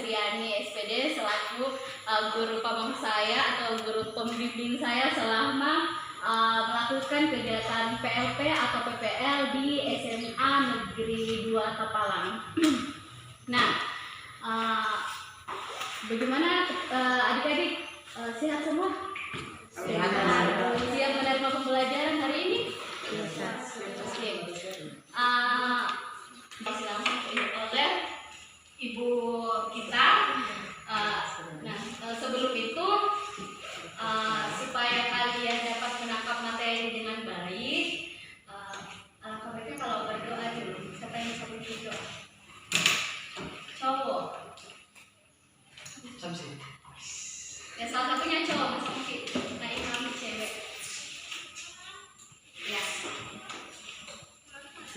Sriani SPD selaku guru pamong saya atau guru pembimbing saya selama melakukan kegiatan PLP atau PPL di SMA Negeri 2 Tapalang. Nah, bagaimana adik-adik, sehat semua? Sehat. Siap menerima pembelajaran hari ini? Oke. Oleh ibu kita. Nah, sebelum itu supaya kalian dapat menangkap materi dengan baik, alangkah baiknya kalau berdoa dulu. Siapa yang bisa berdoa? Cowok. Ya, salah satunya cowok, Mas Mungkin. Nah, ini kami cewek. Ya.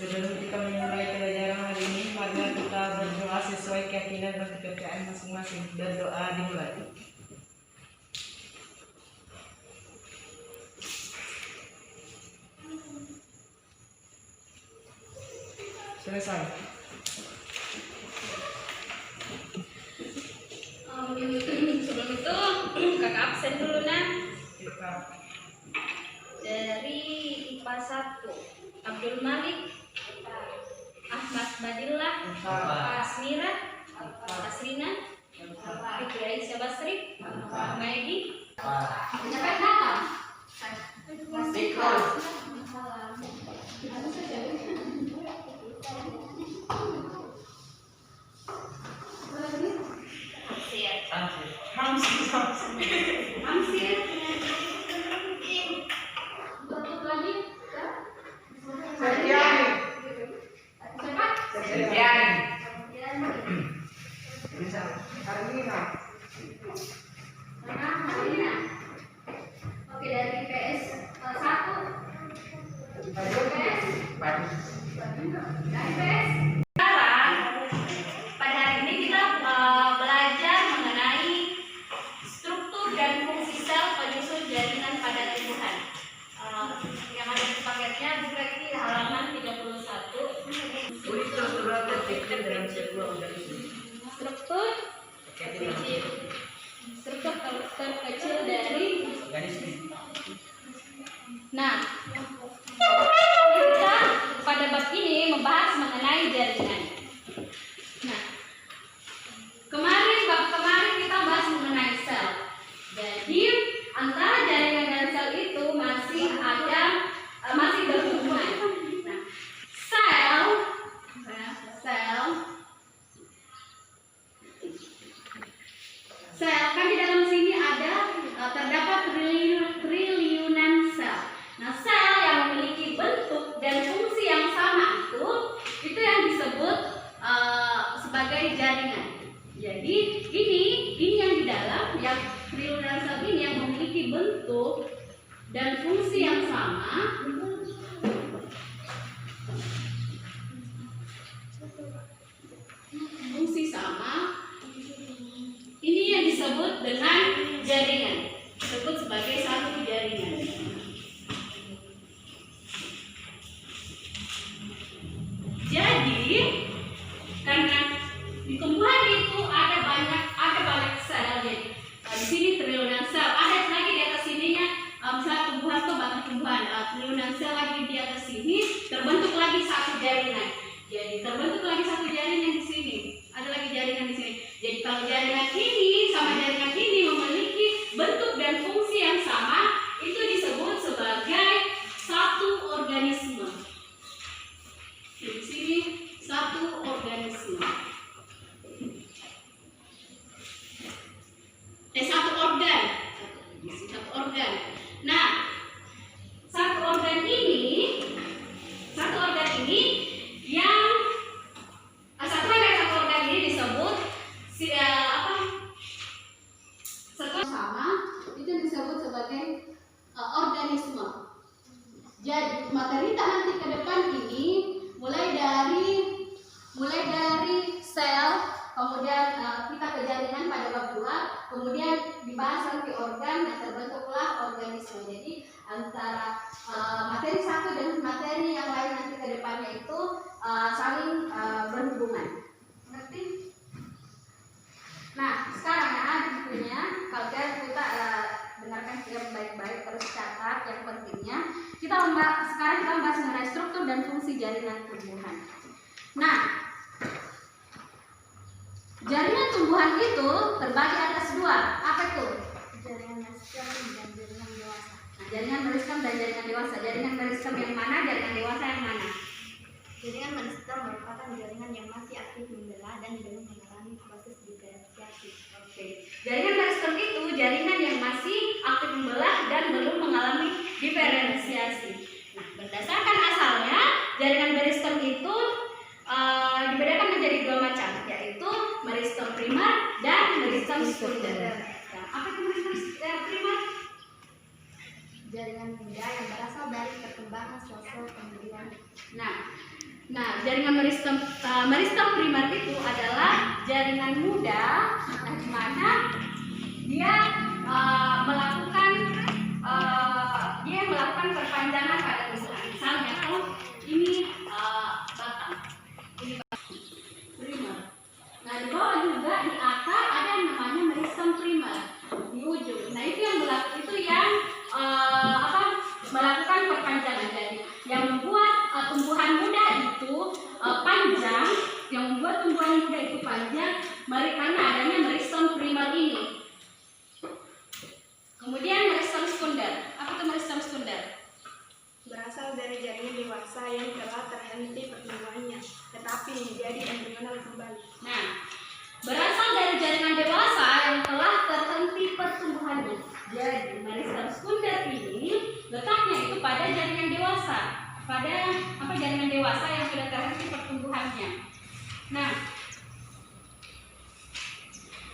Sebelum kita memulai pelajaran hari ini, mari kita berdoa sesuai keyakinan dan kepercayaan masing-masing. Berdoa dimulai. Selesai. Sebelum itu kakak absen dulu nah. Dari IPA 1 Abdul Malik, Ahmad Badillah, Asmira, Asrina, Fitri Aisyah Basri, Maedi. Siapa yang datang? Hamsir. Betul lagi? Setiani. Siapa? Setiani. Armina. Armina. Oke, dari IPS 1. IPS. Sekarang pada hari ini kita belajar mengenai struktur dan fungsi sel penyusun jaringan pada tumbuhan. Yang ada di paketnya buka di halaman 31. Struktur terkecil dari. Nah, kita pada bab ini membahas mengenai jaringan. Nah, bab kemarin kita bahas mengenai sel. Jadi antara jaringan dan sel itu masih berhubungan. Nah, sel kan di dalam sini terdapat triliunan sel. Nah, sel yang memiliki bentuk dan fungsi yang sama itu yang disebut sebagai jaringan. Jadi ini yang di dalam yang triliunan sel ini yang memiliki bentuk dan fungsi yang sama. Ini yang disebut dengan jaringan. Disebut sebagai satu jaringan. Jadi karena di tumbuhan itu ada banyak selnya. Di sini triliunan sel, ada lagi di atas sininya. Misalnya tumbuhan itu banyak tumbuhan, triliunan sel lagi di atas sini, terbentuk lagi satu jaringan. Jadi terbentuk lagi satu jaringan di sini. Ada lagi jaringan di sini. Jadi kalau jaringan ini sama jaringan ini memiliki bentuk dan fungsi yang sama, itu disebut sebagai satu organisme. Di sini satu organisme. Satu organ. Satu organ. Nah, satu organ ini yang satu organ ini disebut sama, itu disebut sebagai organisme. Jadi materi kita nanti ke depan ini mulai dari sel, kemudian kita ke jaringan pada bab 2, kemudian dibahas nanti organ dan terbentuklah organisme. Jadi antara materi satu dan materi yang lain nanti ke depannya itu saling berhubungan. Ngerti? membahas mengenai struktur dan fungsi jaringan tumbuhan. Nah, jaringan tumbuhan itu terbagi atas dua. Apa itu? Jaringan meristem dan jaringan dewasa. Nah, jaringan meristem dan jaringan dewasa. Jaringan meristem yang mana? Jaringan dewasa yang mana? Jaringan meristem merupakan jaringan yang masih aktif membelah dan belum mengalami proses diferensiasi. Oke. Jaringan meristem itu jaringan yang masih aktif membelah dan belum mengalami diferensiasi. Nah, berdasarkan asalnya, jaringan meristem itu dibedakan menjadi dua macam, yaitu meristem primer dan meristem sekunder. Nah, apa itu meristem primer? Jaringan muda yang berasal dari perkembangan sosial kemudian. Nah, jaringan meristem primer itu adalah jaringan muda, di mana dia melakukan perpanjangan pada tumbuhan. Misalnya, kalau ini batang, ini batang primer. Nah, di bawah juga di akar ada yang namanya meristem primer di ujung. Nah, itu yang melakukan perpanjangan. Jadi, yang membuat tumbuhan muda itu panjang, karena adanya meristem primer ini. Kemudian meristem sekunder. Apa itu meristem sekunder? Berasal dari jaringan dewasa yang telah terhenti pertumbuhannya, tetapi menjadi embrional kembali. Nah, berasal dari jaringan dewasa yang telah terhenti pertumbuhannya. Jadi, meristem sekunder ini letaknya itu pada jaringan dewasa, jaringan dewasa yang sudah terhenti pertumbuhannya. Nah,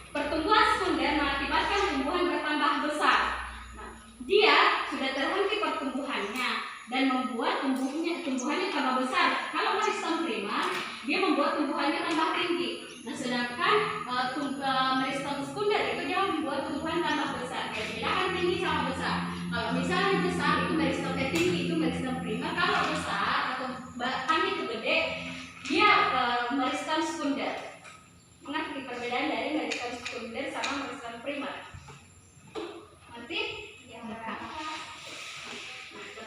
pertumbuhan sekunder mengakibatkan tumbuhan bertambah besar. Nah, dia sudah terhenti pertumbuhannya dan membuat tumbuhannya tambah besar. Kalau meristem primer, dia membuat tumbuhannya tambah tinggi. Nah, sedangkan meristem sekunder itu dia membuat tumbuhan tambah besar. Jadi bedakan tinggi sama besar. Kalau misalnya besar itu meristemnya tinggi, itu meristem primer. Kalau besar atau batangnya itu gede, dia meristem sekunder. Mengerti perbedaan dari meristem sekunder sama meristem primer? Ngerti? Ya,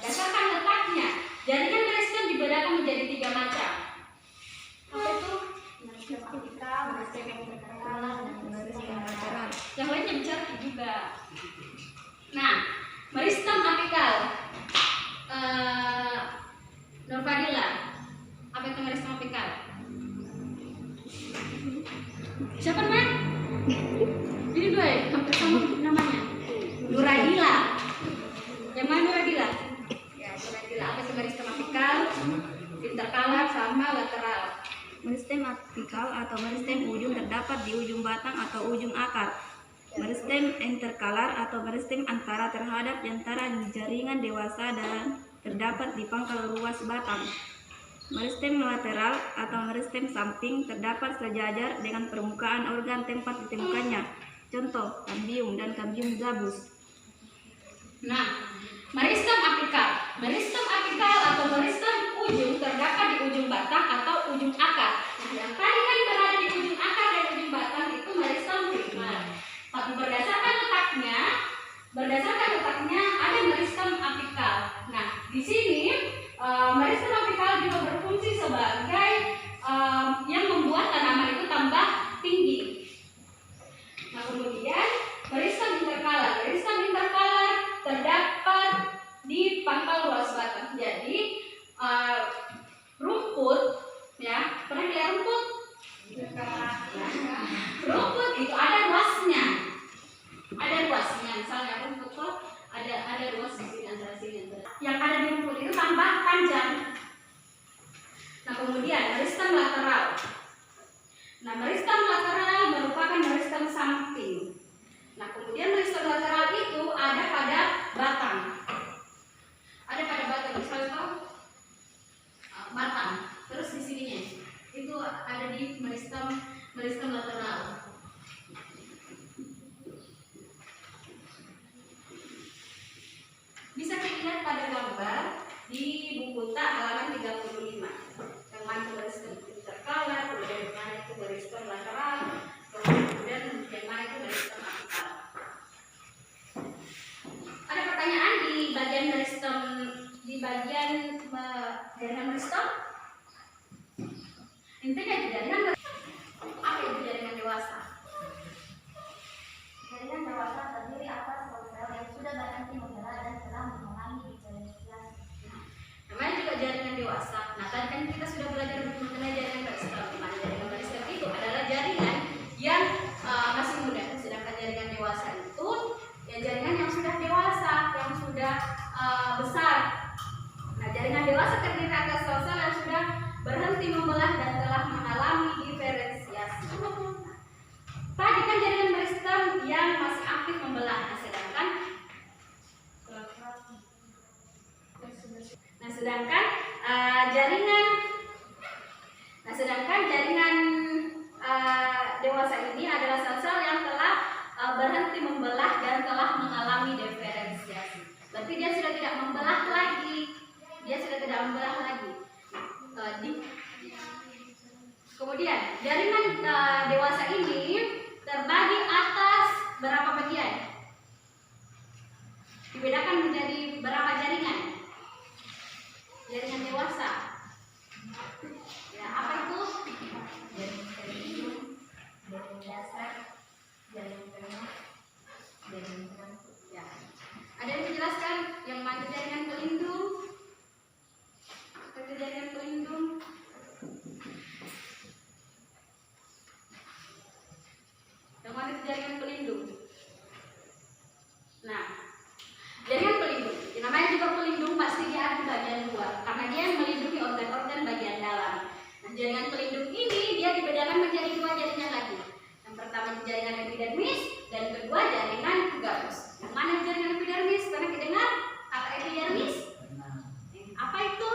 Berdasarkan letaknya, jaringan meristem dibedakan menjadi 3 macam. Apa itu? meristem apikal, meristem interkalar, dan meristem lateral. Yang lainnya bicara juga. Nah, meristem apikal, Nurfadila, apa itu meristem apikal? Siapa namanya? Ini dua ya, hampir sama namanya. Nuradila. Yang mana Nuradila? Ya, Nuradila. Apa itu meristem apikal, interkalar, sama lateral? Meristem apikal atau meristem ujung terdapat di ujung batang atau ujung akar. Meristem interkalar atau meristem antara terhadap antara jaringan dewasa dan terdapat di pangkal luas batang. Meristem lateral atau meristem samping terdapat sejajar dengan permukaan organ tempat ditemukannya. Contoh, kambium dan kambium gabus. Nah, meristem apikal. Meristem apikal atau meristem ujung terdapat di ujung batang atau ujung akar. Nah, yang tadi kan berada di ujung akar dan ujung batang itu meristem primer. Tapi berdasarkan letaknya ada meristem apikal. Nah, di sini meristem apikal juga berfungsi sebagai yang membuat tanaman itu tambah tinggi. Nah, kemudian meristem interkalar. Meristem interkalar terdapat di pangkal luas batang. Jadi rumput, ya, pernah lihat rumput? Rumput itu ada ruasnya. Misalnya rumput kok ada ruas di sini antara sini. Yang ada di rumput itu tambah panjang. Nah, kemudian meristem lateral. Nah, meristem lateral merupakan meristem samping. Nah, kemudian meristem lateral itu ada pada batang. Misalnya batang. Terus di sininya itu ada di meristem lateral. Bisa dilihat pada gambar di buku tak halaman 35. Yang mana meristem interkalar membelah. Sedangkan jaringan dewasa ini adalah sel-sel yang telah berhenti membelah dan telah mengalami diferensiasi. Berarti dia sudah tidak membelah lagi. Kemudian jaringan dewasa ini terbagi atas berapa bagian? Dibedakan menjadi berapa jaringan? Jaringan dewasa. Ya, apa itu? Jaringan dasar, jaringan tengah, jaringan penangkut. Ya. Ada yang menjelaskan yang mana jaringan pelindung? Apa itu jaringan pelindung? Yang mana itu jaringan pelindung? Nah, jaringan pelindung. Yang namanya juga pelindung pasti dia ada bagian luar, karena dia melindungi organ-organ bagian dalam. Nah, jaringan pelindung ini dia dibedakan menjadi dua jaringan lagi. Yang pertama jaringan epidermis dan kedua jaringan gabus. Yang mana jaringan epidermis? Pernah dengar kata epidermis? Apa itu?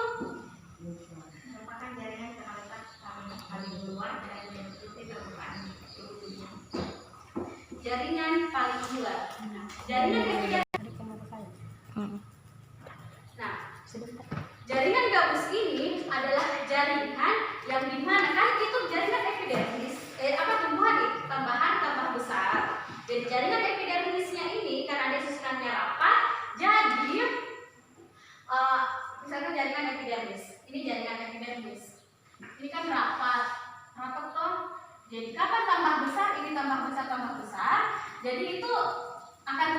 Merupakan jaringan terletak paling luar dan mengikuti permukaan tubuhnya. Jaringan paling luar. Nah, jaringan epidermis. Nah, jaringan gabus ini adalah jaringan yang dimana kan itu jaringan epidermis, tumbuhan itu tambah besar. Jadi jaringan epidermisnya ini karena dia susunannya rapat, jadi misalkan jaringan epidermis, ini jaringan epidermis, ini kan rapat toh. Jadi kapan tambah besar, ini tambah besar, jadi itu akan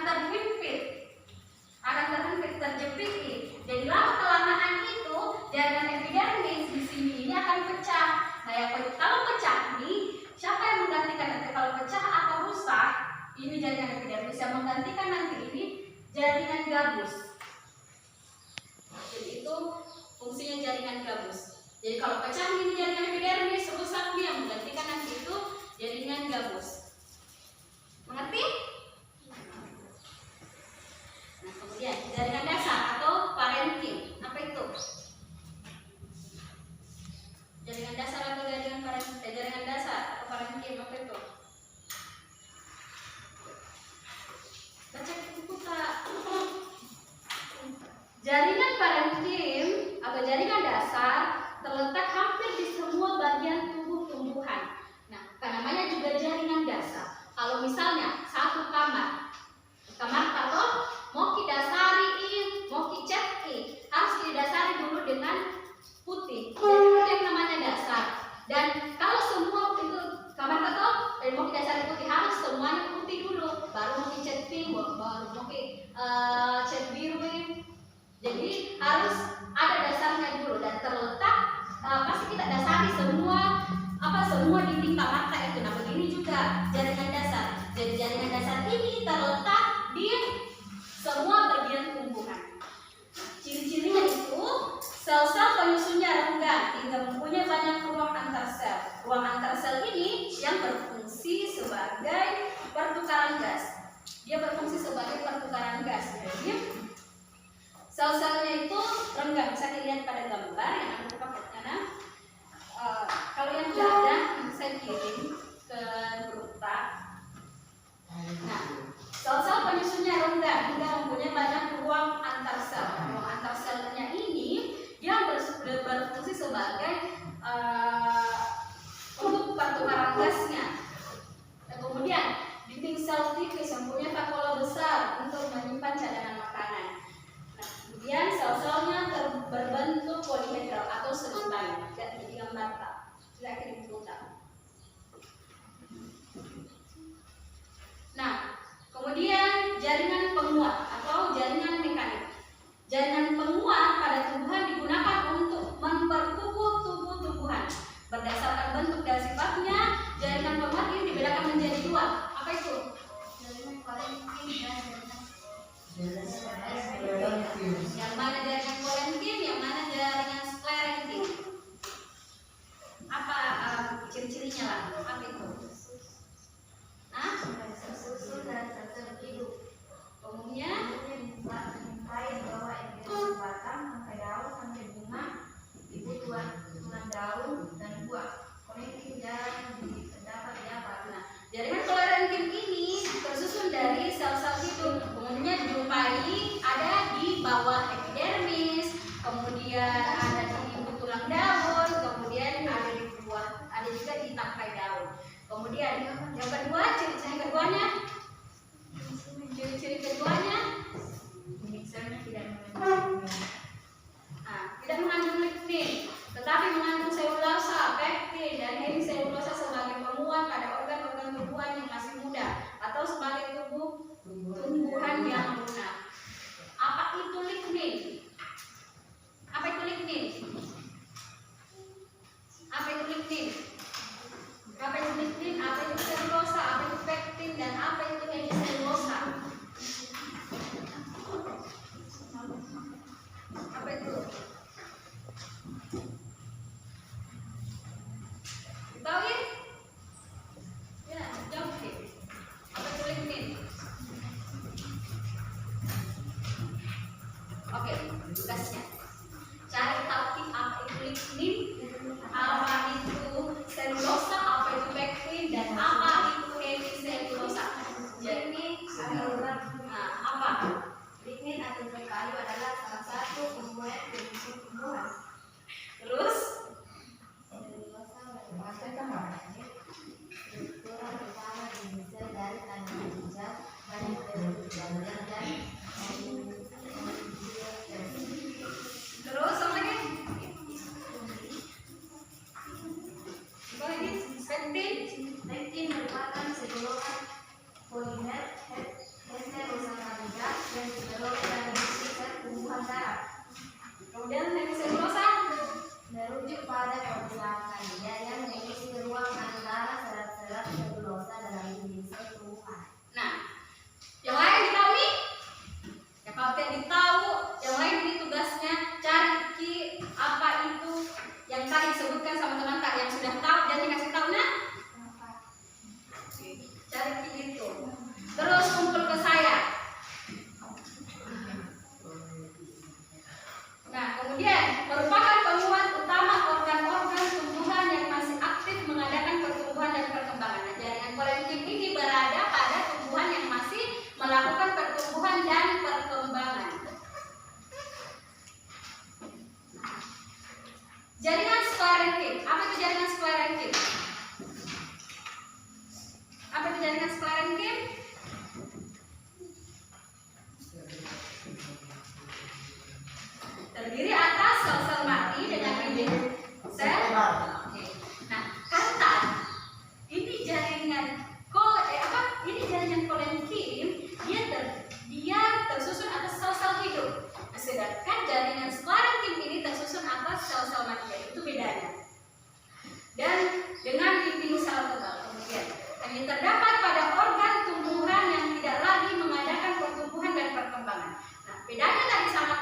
terjepit ini. Jadi lama kelamaan itu jaringan epidermis di sini ini akan pecah. Nah, kalau pecah nih, siapa yang menggantikan nanti kalau pecah atau rusak? Ini jaringan epidermis yang menggantikan nanti ini jaringan gabus. Jadi itu fungsinya jaringan gabus. Jadi kalau pecah ini jaringan epidermis, rusak nih yang menggantikan nanti itu jaringan gabus. Mengerti? Nah, kemudian jaringan dasar atau parenkim, apa itu? Jaringan dasar atau jaringan parenkim? Jaringan dasar atau parenkim, apa itu? Baca buku Kak. Jaringan parenkim atau jaringan dasar terletak hampir di semua bagian tubuh tumbuhan. Nah, namanya juga jaringan dasar. Kalau misalnya satu kamar atau mau didasari, mau diceti, harus didasari dulu dengan putih. Jadi itu yang namanya dasar. Dan kalau semua itu kamar atau mau didasari putih, harus semuanya putih dulu, baru mau dicat pink, baru mau cat biru. Jadi harus ada dasarnya dulu dan terletak pasti kita dasari semua dinding kamar itu. Nah, begini juga jaringan dasar. Jadi jaringan dasar ini terletak di semua bagian tumbuhan. Ciri-cirinya itu sel-sel penyusunnya renggang hingga mempunyai banyak ruang antar sel. Ruang antar sel ini yang berfungsi sebagai pertukaran gas. Dia berfungsi sebagai pertukaran gas. Jadi sel-selnya itu renggang. Bisa dilihat pada gambar yang ada di kanan. Kalau yang tidak ada, saya kirim ke grup. Nah, sel-sel penyusunnya renggang hingga mempunyai banyak ruang antar sel. Ruang antar selnya ini dia berfungsi sebagai untuk pertukaran gasnya. Dan kemudian dinding sel tipis yang punya vakuola besar untuk menyimpan cadangan makanan. Nah, kemudian sel-selnya berbentuk polihedral atau seimbang. Lihat di gambar tak. Tidak kirim buku. Nah, kemudian jaringan penguat atau jaringan mekanik. Jaringan penguat pada tumbuhan digunakan untuk memperkukuh tubuh tumbuhan. Berdasarkan bentuk dan sifatnya, jaringan penguat ini dibedakan menjadi dua. Apa itu? Jaringan parenkim dan jaringan yang mana jaringan parenkim, yang mana jaringan sklerenkim. Apa ciri-cirinya lah? Apa itu? Susun dan hidup. yang kedua, ciri-ciri keduanya. Ciri-ciri keduanya, Misalnya tidak mengandung. tidak mengandung lignin, tetapi mengandung selulosa, pektin, dan hemiselulosa sebagai penguat pada organ-organ tumbuhan yang masih muda atau sebagai tumbuhan yang lunak. Apa itu lignin? Apa itu lignin? Apa itu lignin? Apa itu lignin? Apa itu selulosa? Apa itu pektin? Dan apa itu hemiselulosa? Apa itu? Tahuin? Ya, jawab deh. Apa itu lignin? Oke, tugasnya. Cari tahu apa itu lignin, apa itu selulosa, apa itu pektin, dan apa itu hemiselulosa. Jadi, apa? Lignin atau kayu adalah salah satu komponen tumbuhan. Terus, Selulosa merupakan struktur utama di sel dari tanaman hijau, banyak berjalan dan terus sama lagi? Apa lagi? Pektin. Pektin merupakan selulosa polimer heterosa kandida yang diperoleh dari sel tumbuhan darat. Kemudian hemiselulosa. Merujuk pada perbuatan kandida yang mengisi ruang antara serat-serat selulosa dalam dinding sel tumbuhan. Nah, yang lain ditahu? Ya kalau tidak ditahu, yang lain ini tugasnya cari apa itu yang tadi disebutkan sama teman kak yang sudah tahu dan dikasih tahu nah. Cari itu. Terus kumpul ke saya. Nah, kemudian merupakan penguat utama organ-organ tumbuhan yang masih aktif mengadakan pertumbuhan dan perkembangan. Nah, jaringan kolenkim ini berada pada tumbuhan yang masih melakukan pertumbuhan dan perkembangan. Jaringan sklerenkim. Apa itu jaringan sklerenkim? Apa itu jaringan sklerenkim? Terdiri atas sel-sel mati dengan dinding sel. Oke. Nah, kata ini jaringan ini jaringan kolenkim dia tersusun atas sel-sel hidup. Nah, sedangkan jaringan sklerenkim ini tersusun atas sel-sel mati. Itu bedanya. Dan dengan dinding sel tebal. Kemudian yang terdapat pada organ tumbuhan yang tidak lagi mengadakan pertumbuhan dan perkembangan. Nah, bedanya tadi sama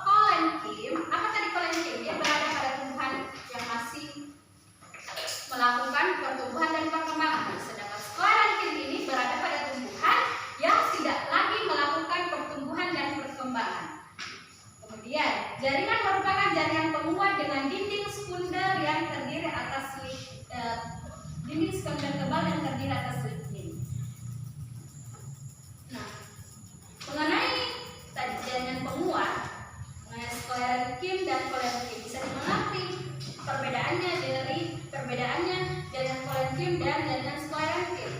kolenkim. Apa tadi kolenkim? Dia berada pada tumbuhan yang masih melakukan pertumbuhan dan perkembangan. Nah, sedangkan sklerenkim ini berada pada tumbuhan yang tidak lagi melakukan pertumbuhan dan perkembangan. Kemudian, jaringan merupakan jaringan penguat dengan dinding sekunder yang terdiri atas dinding sekunder tebal yang terdiri atas lignin. Nah, mengenai tadi jaringan penguat, mengenai sklerenkim dan kolenkim bisa dimengerti perbedaannya jaringan kolenkim dan jaringan sklerenkim.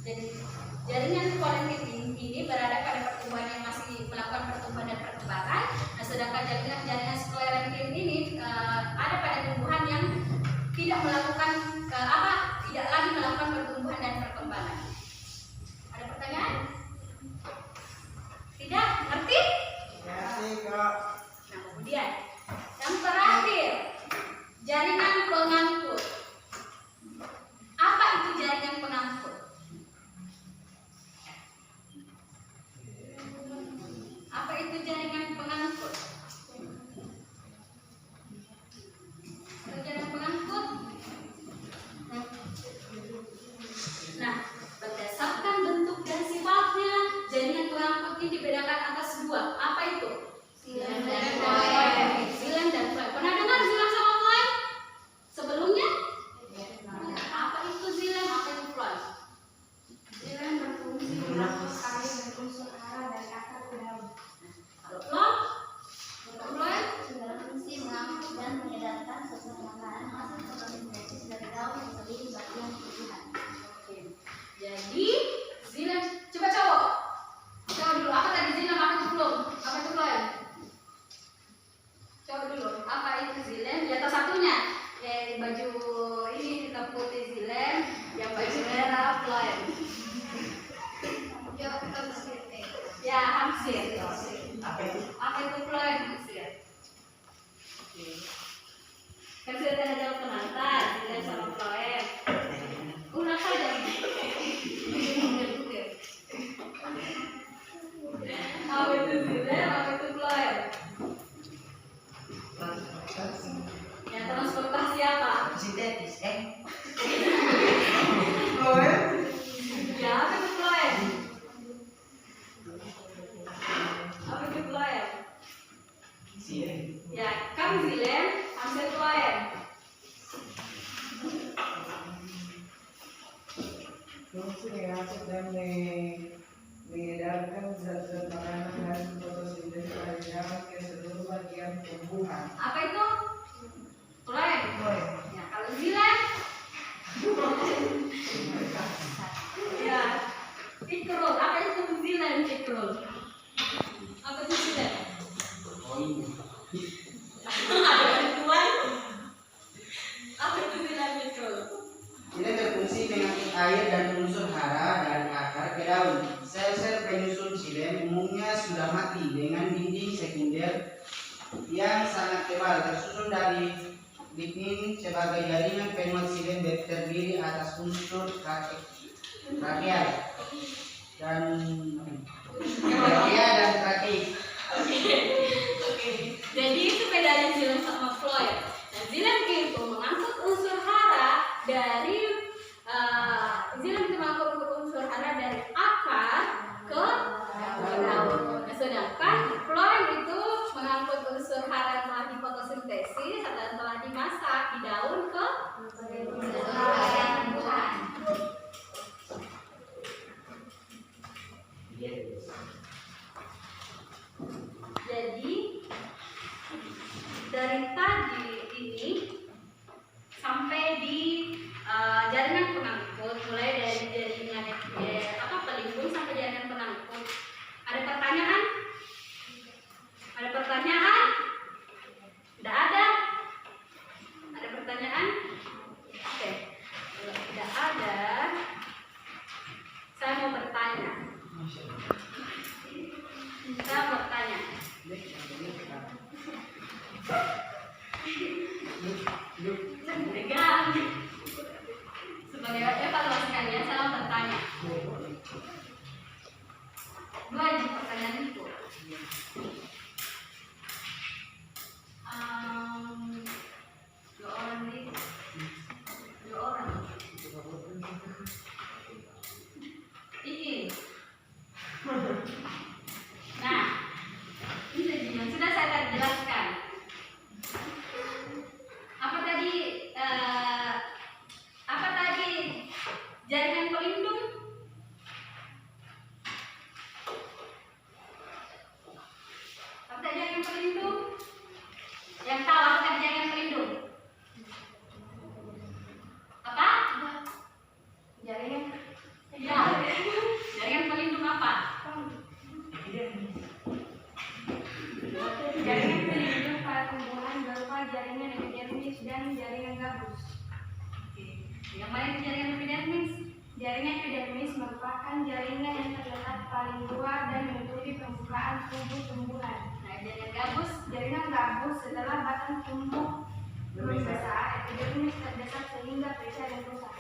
Jadi jaringan kolenkim ini berada pada pertumbuhan yang masih melakukan pertumbuhan dan perkembangan. Nah, sedangkan jaringan sklerenkim ini ada pada tumbuhan yang tidak melakukan tidak lagi melakukan pertumbuhan dan perkembangan. Ada pertanyaan? Tidak? Ngerti? Ngerti kok. Nah, kemudian yang terakhir, jaringan pengangkut. Apa itu jaringan pengangkut? Apa itu jaringan pengangkut? Jaringan pengangkut fungsi mengatur dan mengedarkan zat-zat makanan hasil fotosintesis pada zaman ke seluruh bagian tumbuhan. Apa itu? Floem. Floem. Ya, kalau zilam? Ya, fikrul. Apa itu zilam fikrul? Apa itu zilam? Ada bantuan? Apa itu zilam fikrul? Ini berfungsi mengangkut air dan unsur hara dari akar ke daun. Sel-sel penyusun xilem umumnya sudah mati dengan dinding sekunder yang sangat tebal tersusun dari lignin sebagai jaringan penuh xilem terdiri atas unsur trakeal dan trakeik. Oke. Jadi itu bedanya zilam sama floem. Nah, zilam itu mengangkut unsur hara dari zilam itu mengangkut unsur hara dari akar ke daun. Nah, sedangkan floem itu mengangkut unsur hara telah difotosintesis atau telah dimasak di daun ke tumbuhan. Jadi dari tadi ini sampai di jaringan pengangkut, mulai dari jaringan pelindung sampai jaringan pengangkut. Ada pertanyaan? Ada pertanyaan? Tidak ada? Ada pertanyaan? Oke. Kalau tidak ada, saya mau bertanya. Saya mau bertanya. Pegang. Sebagai evaluasi kalian, saya mau bertanya. Dua aja pertanyaan itu. Dua orang nih. Dua orang. Ini. Nah, ini yang sudah saya jelaskan. Apa tadi jaringan pelindung? Apa tadi jaringan pelindung? Yang tahu apa tadi jaringan pelindung? Apa? Jaringan. Ya. Jaringan pelindung apa? Jaringan pelindung pada tumbuhan berupa jaringan epidermis dan jaringan gabus. Yang mana itu jaringan epidermis? Jaringan epidermis merupakan jaringan yang terletak paling luar dan menutupi permukaan tubuh tumbuhan. Nah, jaringan gabus. Jaringan gabus setelah batang tumbuh membesar, epidermis terdesak sehingga pecah dan rusak.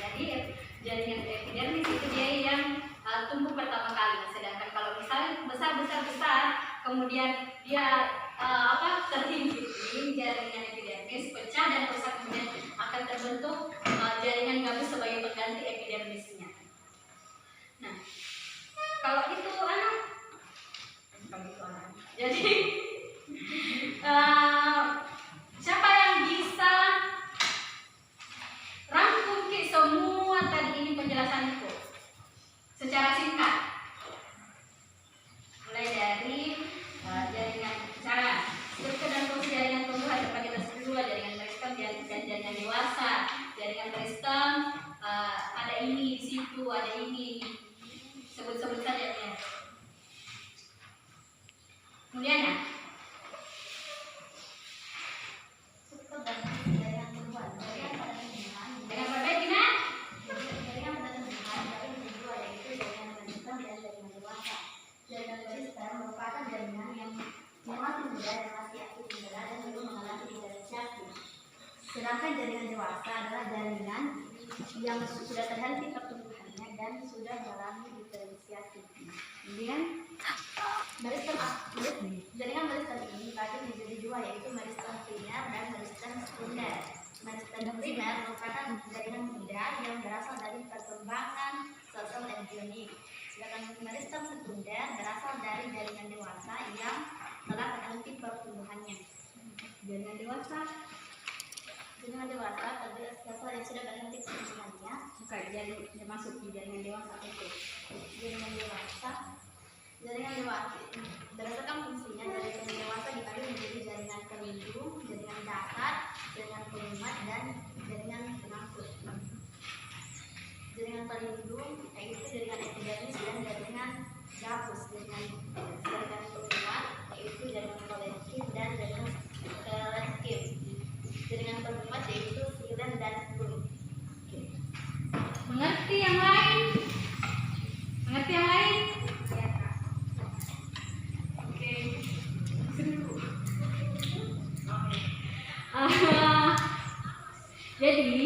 Jadi jaringan epidermis itu dia yang tumbuh pertama kali. Sedangkan kalau misalnya besar, kemudian dia terhimpit, jaringan epidermis pecah dan rusak, kemudian akan terbentuk jaringan gabus sebagai pengganti epidermisnya. Nah, kalau itu anak, jadi siapa yang bisa rangkum semua tadi ini penjelasan itu secara singkat, mulai dari jaringan cara struktur dan fungsi jaringan tumbuhan terbagi atas dua, jaringan meristem dan jaringan dewasa. Jaringan meristem ada ini di situ, ada ini, sebut-sebut saja ya. Kemudian ya, struktur dan fungsi jaringan tumbuhan dengan berbeda dengan jaringan pada tumbuhan dari dua, yaitu jaringan meristem dan jaringan dewasa. Jaringan meristem merupakan jaringan yang masih muda dan masih aktif menggerak dan belum mengalami diferensiasi. Sedangkan jaringan dewasa adalah jaringan yang sudah terhenti pertumbuhannya dan sudah mengalami diferensiasi. Kemudian meristem aktif, jaringan meristem ini dibagi menjadi dua, yaitu meristem primer dan meristem sekunder. Meristem primer merupakan jaringan muda yang berasal dari perkembangan sel-sel embrionik. Sedangkan meristem sekunder berasal dari jaringan dewasa yang telah terhenti pertumbuhannya. Jaringan dewasa terdiri atas sel-sel yang sudah berhenti pertumbuhannya masuk di jaringan dewasa apa itu? Jaringan dewasa. Jaringan dewasa berdasarkan fungsinya, jaringan dewasa dibagi menjadi jaringan pelindung, jaringan datar, jaringan penguat, dan jaringan pengangkut. Jaringan pelindung yaitu jaringan epidermis dan jaringan gabus. Jaringan penguat yaitu jaringan kolektif dan jaringan selektif. Jaringan penguat yaitu silen dan kulit. Mengerti yang lain? Mengerti yang lain? Ya, Kak. Oke. Jadi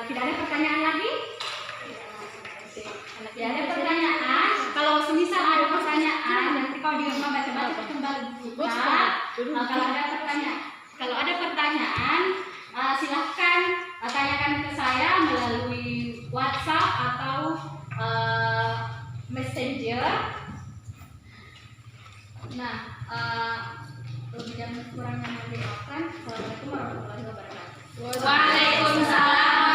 tidak ada pertanyaan lagi? Tidak ada pertanyaan. Kalau semisal ada pertanyaan, nanti kau di rumah baca-baca kembali buku. Kalau ada pertanyaan, silahkan tanyakan ke saya melalui WhatsApp atau Messenger. Nah, lebih dan kurangnya mohon dimaafkan. Assalamualaikum warahmatullahi wabarakatuh. Waalaikumsalam.